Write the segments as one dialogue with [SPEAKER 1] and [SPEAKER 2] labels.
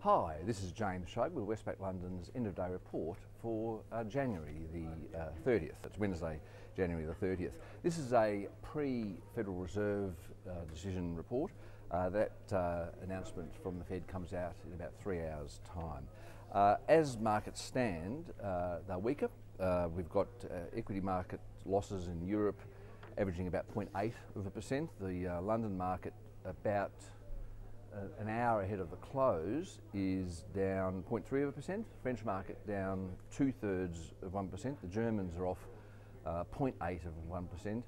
[SPEAKER 1] Hi, this is James Shug with Westpac London's end of day report for January the 30th. It's Wednesday, January the 30th. This is a pre-Federal Reserve decision report. That announcement from the Fed comes out in about 3 hours' time. As markets stand, they're weaker. We've got equity market losses in Europe averaging about 0.8%. The London market about an hour ahead of the close is down 0.3%. French market down 2/3%. The Germans are off 0.8%.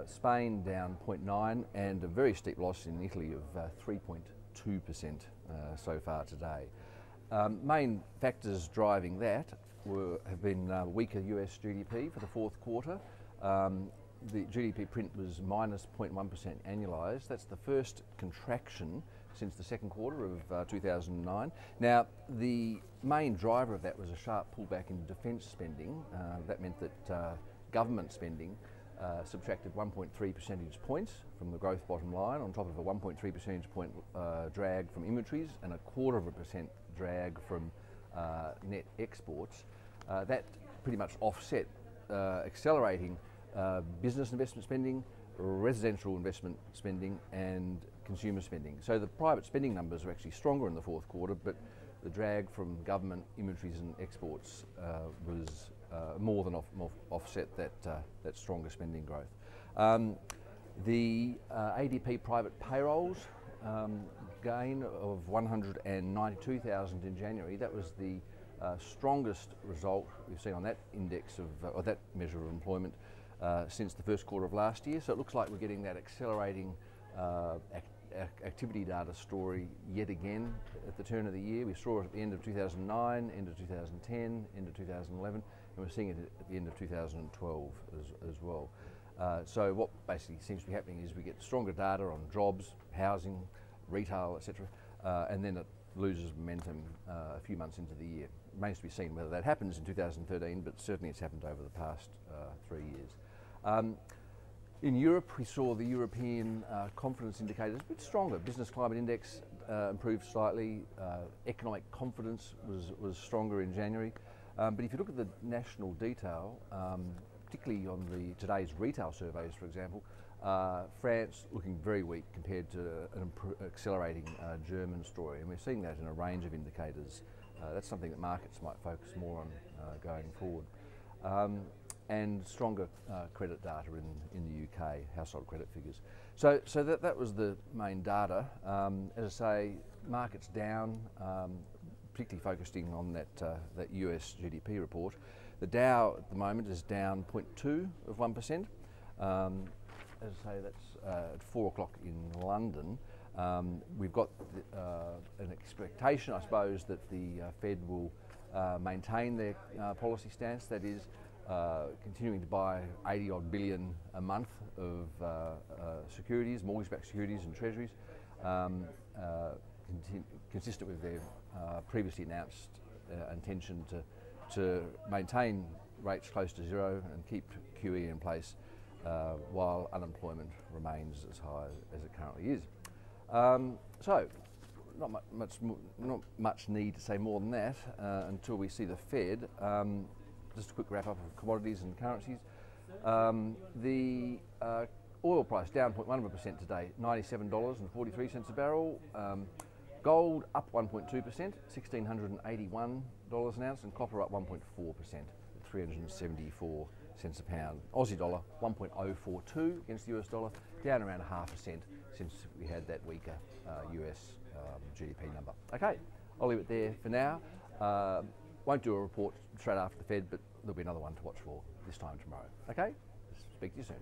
[SPEAKER 1] Spain down 0.9%, and a very steep loss in Italy of 3.2% so far today. Main factors driving that have been weaker US GDP for the fourth quarter. The GDP print was minus 0.1% annualised. That's the first contraction since the second quarter of 2009. Now, the main driver of that was a sharp pullback in defence spending. That meant that government spending subtracted 1.3 percentage points from the growth bottom line, on top of a 1.3 percentage point drag from inventories and a 0.25% drag from net exports. That pretty much offset accelerating business investment spending, residential investment spending and consumer spending. So the private spending numbers are actually stronger in the fourth quarter, but the drag from government inventories and exports was more than offset that stronger spending growth. The ADP private payrolls gain of 192,000 in January, that was the strongest result we've seen on that index or that measure of employment since the first quarter of last year. So it looks like we're getting that accelerating activity data story yet again at the turn of the year. We saw it at the end of 2009, end of 2010, end of 2011, and we're seeing it at the end of 2012 as well. So what basically seems to be happening is we get stronger data on jobs, housing, retail, etc., and then it loses momentum a few months into the year. It remains to be seen whether that happens in 2013, but certainly it's happened over the past 3 years. In Europe, we saw the European confidence indicators a bit stronger. Business climate index improved slightly. Economic confidence was stronger in January. But if you look at the national detail, particularly on today's retail surveys, for example, France looking very weak compared to an accelerating German story, and we're seeing that in a range of indicators. That's something that markets might focus more on going forward. And stronger credit data in the UK, household credit figures. So that was the main data. As I say, markets down, particularly focusing on that US GDP report. The Dow at the moment is down 0.2%. As I say, that's at 4 o'clock in London. We've got an expectation, I suppose, that the Fed will maintain their policy stance, that is, continuing to buy 80-odd billion a month of securities, mortgage-backed securities and treasuries, consistent with their previously announced intention to maintain rates close to zero and keep QE in place while unemployment remains as high as it currently is. So, not much need to say more than that until we see the Fed. Just a quick wrap up of commodities and currencies. The oil price down 0.1% today, $97.43 a barrel. Gold up 1.2%, $1,681 an ounce, and copper up 1.4%, 374 cents a pound. Aussie dollar 1.042 against the US dollar, down around 0.5% since we had that weaker US GDP number. Okay, I'll leave it there for now. Won't do a report straight after the Fed, but there'll be another one to watch for this time tomorrow. Okay, speak to you soon.